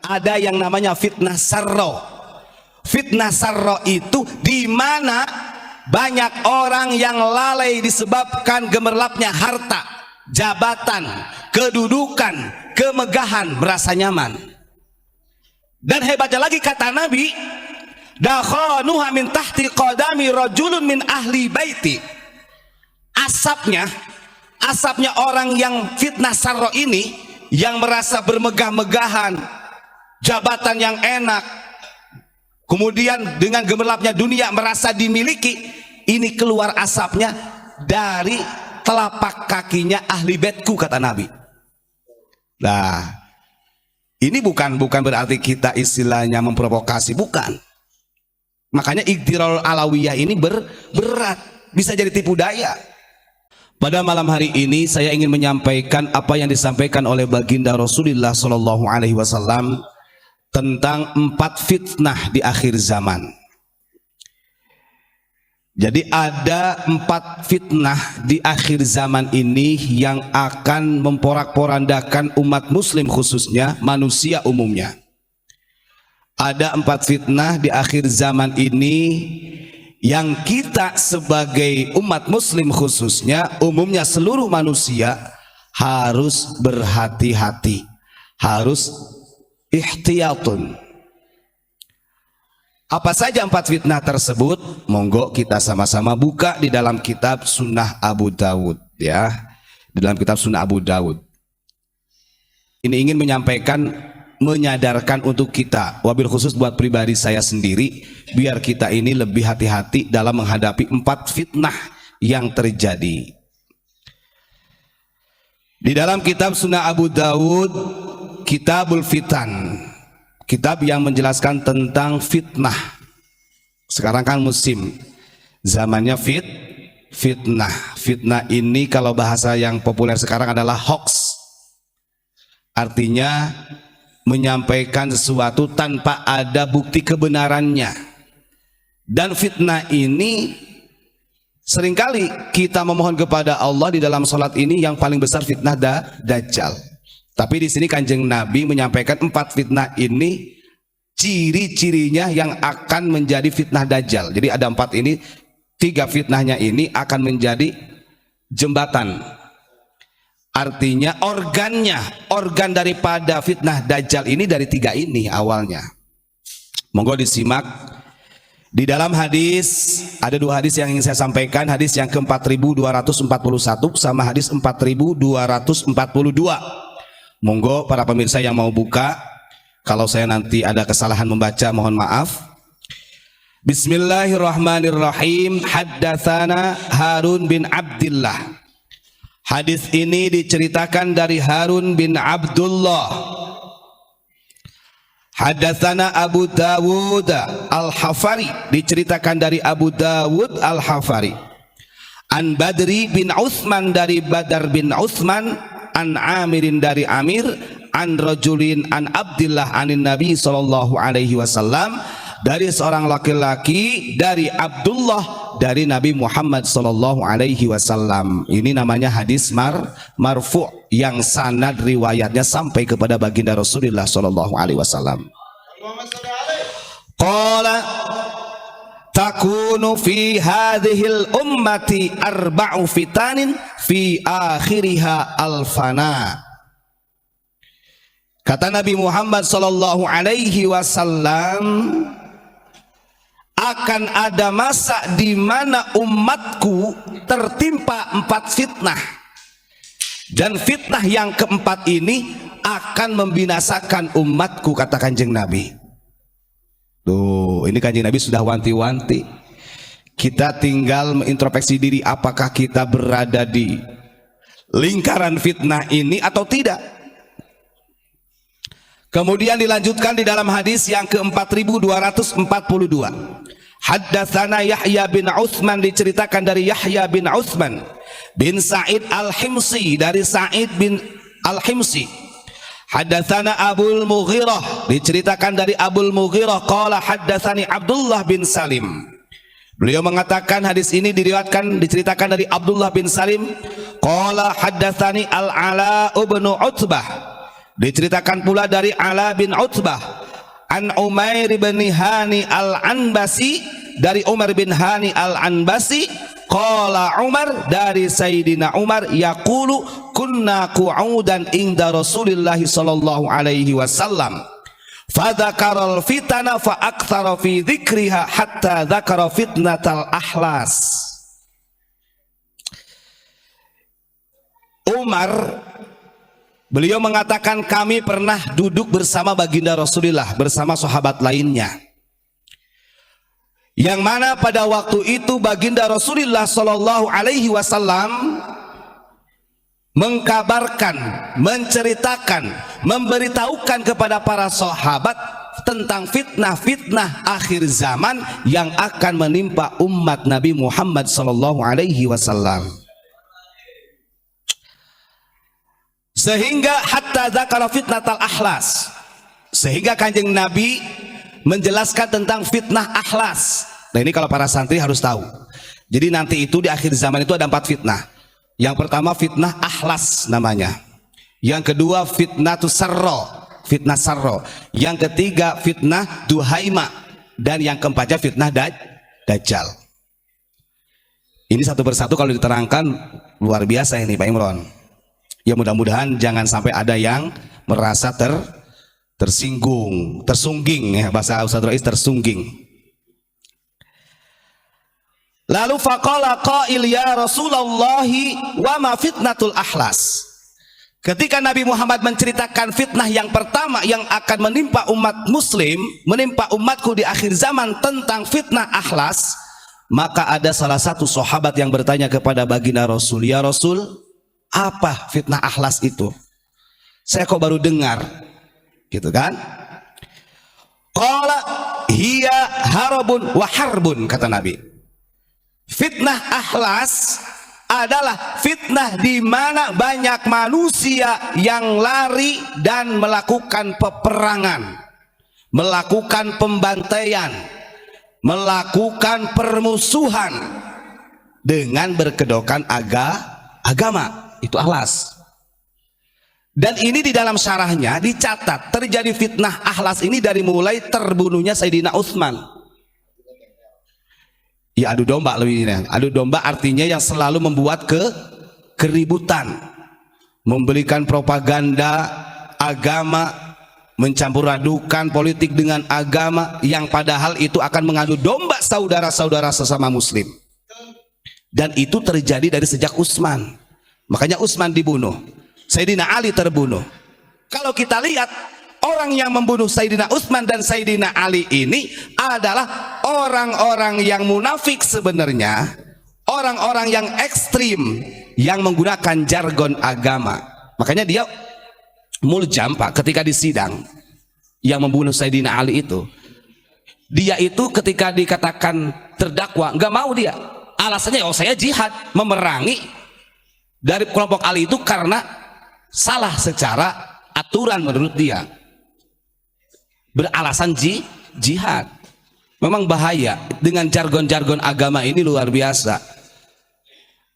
ada yang namanya fitnah sarro. Fitnah sarro itu di mana banyak orang yang lalai disebabkan gemerlapnya harta, jabatan, kedudukan, kemegahan, merasa nyaman. Dan hebatnya lagi kata Nabi, dakhanuha min tahti qadami rajulun min ahli baiti. Asapnya orang yang fitnah sarro ini, yang merasa bermegah-megahan, jabatan yang enak, kemudian dengan gemerlapnya dunia merasa dimiliki, ini keluar asapnya dari telapak kakinya ahli baitku, kata Nabi. Nah, ini bukan berarti kita istilahnya memprovokasi, bukan. Makanya Iqtirarul Alawiyah ini berat, bisa jadi tipu daya. Pada malam hari ini saya ingin menyampaikan apa yang disampaikan oleh baginda Rasulullah SAW tentang 4 fitnah di akhir zaman. Jadi ada 4 fitnah di akhir zaman ini yang akan memporak-porandakan umat muslim, khususnya manusia umumnya. Ada 4 fitnah di akhir zaman ini yang kita sebagai umat muslim, khususnya umumnya seluruh manusia, harus berhati-hati, harus ihtiyatun. Apa saja 4 fitnah tersebut? Monggo kita sama-sama buka di dalam kitab Sunnah Abu Dawud, ya. Di dalam kitab Sunnah Abu Dawud. Ini ingin menyadarkan untuk kita, wabil khusus buat pribadi saya sendiri, biar kita ini lebih hati-hati dalam menghadapi 4 fitnah yang terjadi. Di dalam kitab Sunnah Abu Dawud, Kitabul Fitan, kitab yang menjelaskan tentang fitnah. Sekarang kan musim, zamannya fitnah. Fitnah ini kalau bahasa yang populer sekarang adalah hoax. Artinya menyampaikan sesuatu tanpa ada bukti kebenarannya. Dan fitnah ini seringkali kita memohon kepada Allah di dalam sholat ini, yang paling besar fitnah Dajjal. Tapi di sini Kanjeng Nabi menyampaikan 4 fitnah ini, ciri-cirinya yang akan menjadi fitnah Dajjal. Jadi ada 4 ini, 3 fitnahnya ini akan menjadi jembatan. Artinya organ daripada fitnah Dajjal ini dari 3 ini awalnya. Monggo disimak. Di dalam hadis, ada 2 hadis yang ingin saya sampaikan. Hadis yang ke-4241 sama hadis 4242. Monggo para pemirsa yang mau buka. Kalau saya nanti ada kesalahan membaca, mohon maaf. Bismillahirrahmanirrahim. Haddatsana Harun bin Abdillah. Hadis ini diceritakan dari Harun bin Abdullah. Haddatsana Abu Dawud Al-Hafari, diceritakan dari Abu Dawud Al-Hafari. An Badri bin Utsman, dari Badar bin Utsman. An Amirin, dari Amir. An rajulin an Abdillah anin Nabi sallallahu alaihi wasallam, dari seorang laki-laki dari Abdullah dari Nabi Muhammad sallallahu alaihi wasallam. Ini namanya hadis marfu' yang sanad riwayatnya sampai kepada baginda Rasulullah sallallahu alaihi wasallam. Qala takunu fi hadhil ummati 4 fitanin fi akhiriha al-fana. Kata Nabi Muhammad sallallahu alaihi wasallam, akan ada masa di mana umatku tertimpa 4 fitnah, dan fitnah yang keempat ini akan membinasakan umatku, kata Kanjeng Nabi. Tuh, ini Kanjeng Nabi sudah wanti-wanti. Kita tinggal mengintrospeksi diri, apakah kita berada di lingkaran fitnah ini atau tidak. Kemudian dilanjutkan di dalam hadis yang ke-4242. Haddatsana Yahya bin Utsman, diceritakan dari Yahya bin Utsman bin Sa'id Al-Himsi, dari Sa'id bin Al-Himsi. Haddatsana Abul Mughirah, diceritakan dari Abul Mughirah, qala haddatsani Abdullah bin Salim. Beliau mengatakan hadis ini diceritakan dari Abdullah bin Salim, qala haddatsani Al-Ala bin Utbah, Diceritakan pula dari Ala bin Utbah an Umair bin Hani al-Anbasi, dari Umar bin Hani al-Anbasi, qala Umar, dari Sayyidina Umar, yaqulu kunna qu'udan inda Rasulillah sallallahu alaihi wasallam fadzakaral fitana fa aktsara fi dzikriha hatta dzakara fitnatal ahlas. Umar, beliau mengatakan kami pernah duduk bersama baginda Rasulullah bersama sahabat lainnya, yang mana pada waktu itu baginda Rasulullah Shallallahu Alaihi Wasallam mengkabarkan, menceritakan, memberitahukan kepada para sahabat tentang fitnah-fitnah akhir zaman yang akan menimpa umat Nabi Muhammad Shallallahu Alaihi Wasallam. Sehingga hatta dzakara fitnatal ahlas, sehingga kanjeng Nabi menjelaskan tentang fitnah ahlas. Nah ini kalau para santri harus tahu. Jadi nanti itu di akhir zaman itu ada 4 fitnah. Yang pertama fitnah ahlas namanya. Yang kedua fitnah sarro, fitnah sarro. Yang ketiga fitnah duhaima. Dan yang keempatnya fitnah dajjal. Ini satu persatu kalau diterangkan luar biasa ini Pak Imron. Ya mudah-mudahan jangan sampai ada yang merasa tersinggung, tersungging, ya bahasa Ustaz Rais, tersungging. Lalu faqala qail ya Rasulullah wa ma fitnatul ahlas. Ketika Nabi Muhammad menceritakan fitnah yang pertama yang akan menimpa umat muslim, menimpa umatku di akhir zaman tentang fitnah ahlas, maka ada salah satu sahabat yang bertanya kepada baginda Rasul, ya Rasul, apa fitnah ahlas itu? Saya kok baru dengar, gitu kan? Qala hiya harabun wa harbun, kata Nabi. Fitnah ahlas adalah fitnah di mana banyak manusia yang lari dan melakukan peperangan, melakukan pembantaian, melakukan permusuhan dengan berkedokan agama. Itu ahlas. Dan ini di dalam syarahnya dicatat terjadi fitnah ahlas ini dari mulai terbunuhnya Sayyidina Utsman. Ya adu domba lebihnya. Adu domba artinya yang selalu membuat keributan, memberikan propaganda agama, mencampur adukan politik dengan agama, yang padahal itu akan mengadu domba saudara-saudara sesama muslim. Dan itu terjadi dari sejak Utsman. Makanya Utsman dibunuh, Sayyidina Ali terbunuh. Kalau kita lihat orang yang membunuh Sayyidina Utsman dan Sayyidina Ali ini adalah orang-orang yang munafik sebenarnya, orang-orang yang ekstrim yang menggunakan jargon agama. Makanya dia muljam Pak ketika di sidang, yang membunuh Sayyidina Ali itu, dia itu ketika dikatakan terdakwa nggak mau dia, alasannya oh saya jihad, memerangi dari kelompok Ali itu karena salah secara aturan menurut dia, beralasan jihad. Memang bahaya dengan jargon-jargon agama ini, luar biasa.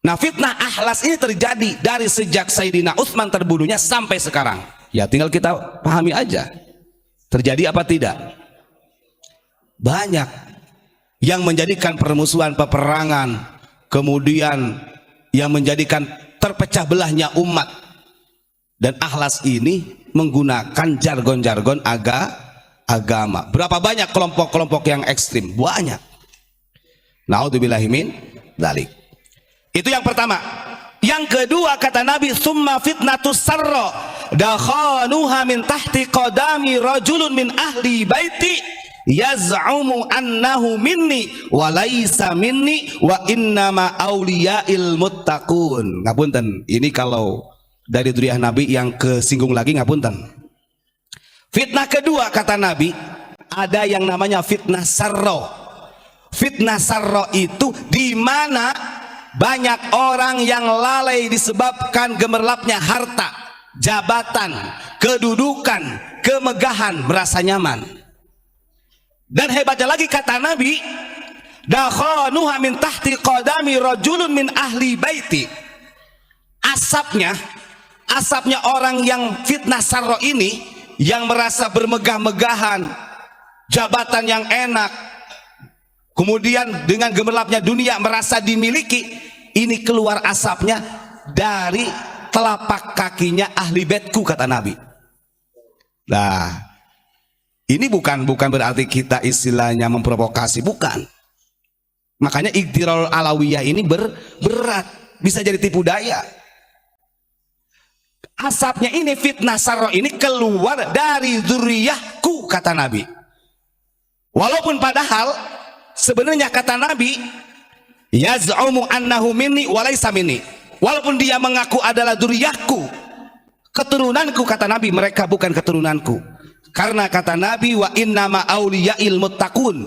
Nah fitnah ahlas ini terjadi dari sejak Sayyidina Utsman terbunuhnya sampai sekarang. Ya tinggal kita pahami aja, terjadi apa tidak. Banyak yang menjadikan permusuhan, peperangan, kemudian yang menjadikan terpecah belahnya umat. Dan ahlas ini menggunakan jargon-jargon agama. Berapa banyak kelompok-kelompok yang ekstrim? Banyak. Naudzubillahi min dzalik. Itu yang pertama. Yang kedua kata Nabi, summa fitnatus sarra dakhanuha min tahti qadami rajulun min ahli baiti yaz'umu annahu minni wa laisa minni wa innama auliya'il muttaqun. Ngapunten, ini kalau dari dzurriyyah Nabi yang kesinggung lagi, ngapunten. Fitnah kedua kata Nabi, ada yang namanya fitnah sarro. Fitnah sarro itu di mana banyak orang yang lalai disebabkan gemerlapnya harta, jabatan, kedudukan, kemegahan, merasa nyaman. Dan hebatnya lagi kata Nabi, dakhanuha min tahti qadami rajulun min ahli baiti. Asapnya Asapnya orang yang fitnah sarro ini, yang merasa bermegah-megahan, jabatan yang enak, kemudian dengan gemerlapnya dunia merasa dimiliki, ini keluar asapnya dari telapak kakinya ahli baitku, kata Nabi. Nah, ini bukan berarti kita istilahnya memprovokasi, bukan. Makanya Iqtirarul Alawiyah ini berat, bisa jadi tipu daya. Asapnya ini, fitnah sarro ini keluar dari dzurriyyahku, kata Nabi. Walaupun padahal sebenarnya kata Nabi, yaz'umu annahu minni wa laysa minni. Walaupun dia mengaku adalah dzurriyyahku, keturunanku, kata Nabi, mereka bukan keturunanku. Karena kata Nabi, wa innama auliyail muttaqun,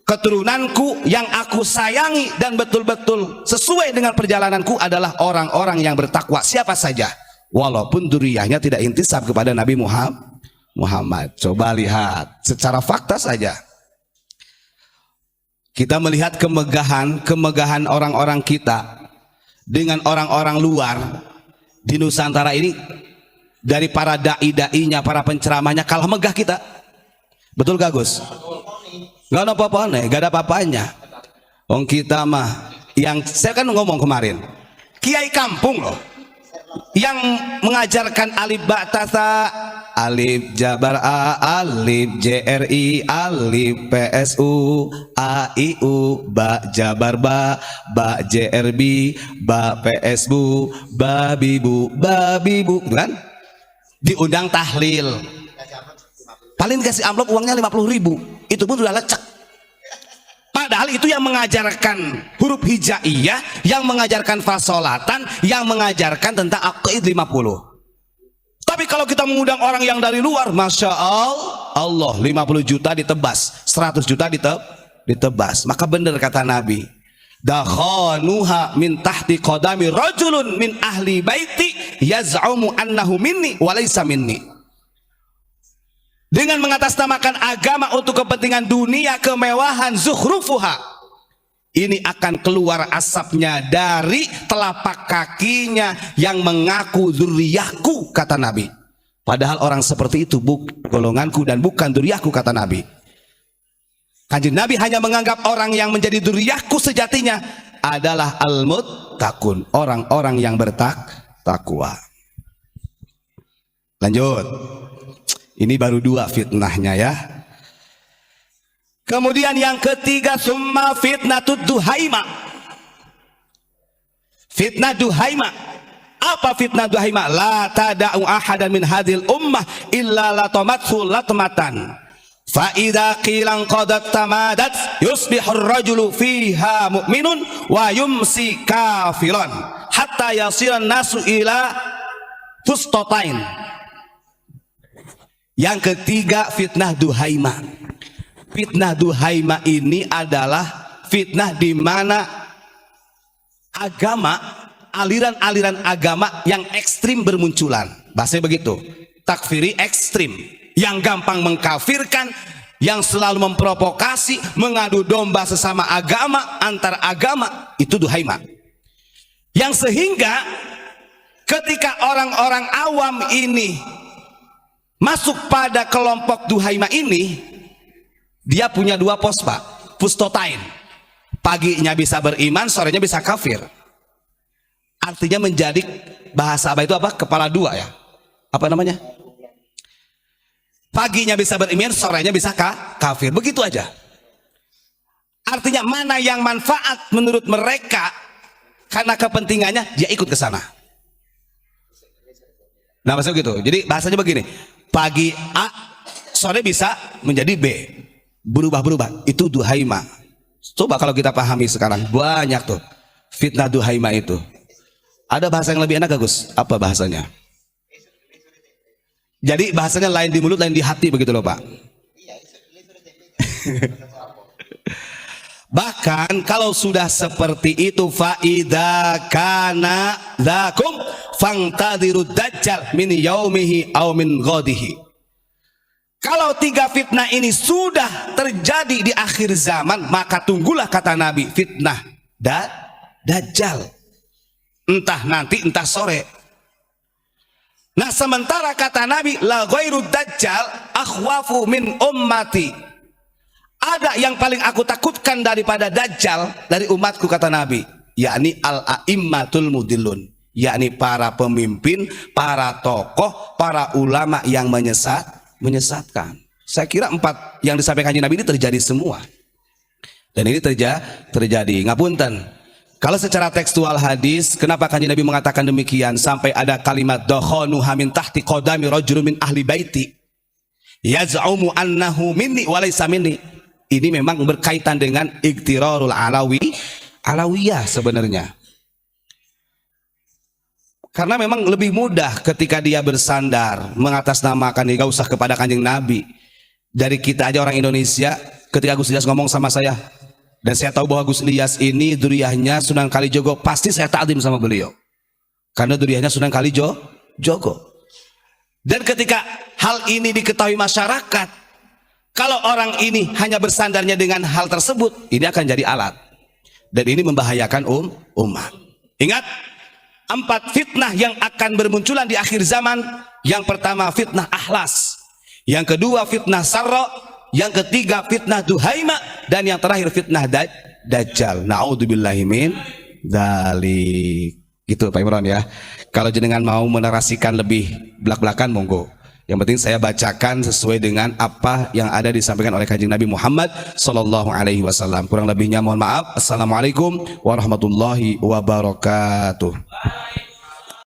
keturunanku yang aku sayangi dan betul-betul sesuai dengan perjalananku adalah orang-orang yang bertakwa, siapa saja, walaupun dzurriyyahnya tidak intisab kepada Nabi Muhammad. Coba lihat secara fakta saja, kita melihat kemegahan orang-orang kita dengan orang-orang luar di Nusantara ini. Dari para dai-dainya, para penceramahnya kalah megah kita. Betul gak Gus? Gak ada apa-apanya, gak ada apa-apanya. Wong kita mah, yang saya kan ngomong kemarin, kiai kampung loh, yang mengajarkan alif ba ta tha, alif jabar a, alif jri, alif psu, a i u, ba jabar ba jrb, ba psbu, babi bu, kan? Diundang tahlil, paling dikasih amplop uangnya 50.000, itu pun sudah lecek. Padahal itu yang mengajarkan huruf hijaiyah, yang mengajarkan fasolatan, yang mengajarkan tentang aqaid 50. Tapi kalau kita mengundang orang yang dari luar, masya Allah, 50 juta ditebas, 100 juta ditebas. Maka benar kata Nabi, dakhanuha min tahti qadami rajulun min ahli baiti yaz'umu annahu minni wa laysa minni. Dengan mengatasnamakan agama untuk kepentingan dunia, kemewahan, zukhrufuha, ini akan keluar asapnya dari telapak kakinya yang mengaku dzurriyyahku, kata Nabi. Padahal orang seperti itu golonganku dan bukan dzurriyyahku, kata Nabi. Kanjeng Nabi hanya menganggap orang yang menjadi dzurriyyahku sejatinya adalah al-muttaqun, orang-orang yang bertakwa. Lanjut. Ini baru 2 fitnahnya ya. Kemudian yang ketiga, summa fitnatud duhaima. Fitnah duhaima. Apa fitnah duhaima? La tada'u ahadan min hadhil ummah illa latamathu latmatan. Fa'idha qilang qadat tamadat yusbihur rajulu fiha mu'minun wa yumsi kafiran hatta yasiran nasu ila fustotain. Yang ketiga, fitnah duhaima. Fitnah duhaima ini adalah fitnah di mana agama, aliran-aliran agama yang ekstrim bermunculan. Bahasanya begitu, takfiri ekstrim, yang gampang mengkafirkan, yang selalu memprovokasi, mengadu domba sesama agama, antar agama, itu duhaima. Yang sehingga ketika orang-orang awam ini masuk pada kelompok duhaima ini, dia punya 2 pos, Pak. Fustotain, paginya bisa beriman, sorenya bisa kafir. Artinya menjadi, bahasa apa itu apa? Kepala 2 ya, apa namanya? Paginya bisa beriman, sorenya bisa kafir. Begitu aja. Artinya mana yang manfaat menurut mereka, karena kepentingannya dia ikut ke sana. Nah, maksudnya gitu. Jadi bahasanya begini, pagi A, sore bisa menjadi B, berubah-berubah. Itu duhaima. Coba kalau kita pahami sekarang, banyak tuh fitnah duhaima itu. Ada bahasa yang lebih enak, Gus? Apa bahasanya? Jadi bahasanya lain di mulut, lain di hati, begitu loh, Pak. Bahkan kalau sudah seperti itu, faida kana dzakum fangtadiru dajjal min yaumihi aw min ghadihi. Kalau 3 fitnah ini sudah terjadi di akhir zaman, maka tunggulah, kata Nabi, fitnah dajjal. Entah nanti, entah sore. Nah, sementara kata Nabi, la ghairu dajjal akhwafu min ummati. Ada yang paling aku takutkan daripada dajjal dari umatku, kata Nabi, yakni al-a'immatul mudillun, yakni para pemimpin, para tokoh, para ulama yang menyesatkan. Saya kira 4 yang disampaikan Nabi ini terjadi semua. Dan ini terjadi. Ngapunten, kalau secara tekstual hadis, kenapa kanjeng Nabi mengatakan demikian? Sampai ada kalimat dakhanu min tahti qadami rajulun min ahli baiti yaz'umu annahu minni wa laysa minni. Ini memang berkaitan dengan iktirarul alawiyah sebenarnya. Karena memang lebih mudah ketika dia bersandar mengatasnamakan, gak usah kepada kanjeng Nabi. Dari kita aja orang Indonesia, ketika Gus Ilyas ngomong sama saya, dan saya tahu bahwa Gus Ilyas ini duriyahnya Sunan Kalijogo, pasti saya takdim sama beliau. Karena duriyahnya Sunan Kalijogo. Dan ketika hal ini diketahui masyarakat, kalau orang ini hanya bersandarnya dengan hal tersebut, ini akan jadi alat. Dan ini membahayakan umat. Ingat, 4 fitnah yang akan bermunculan di akhir zaman. Yang pertama fitnah ahlas, yang kedua fitnah sarra, yang ketiga fitnah duhaima, dan yang terakhir fitnah dajjal. Na'udzubillahi min dzalik. Gitu Pak Imran ya. Kalau jenengan mau menarasikan lebih belak-belakan, monggo. Yang penting saya bacakan sesuai dengan apa yang ada disampaikan oleh kanjeng Nabi Muhammad sallallahu alaihi wasallam. Kurang lebihnya mohon maaf. Assalamualaikum warahmatullahi wabarakatuh.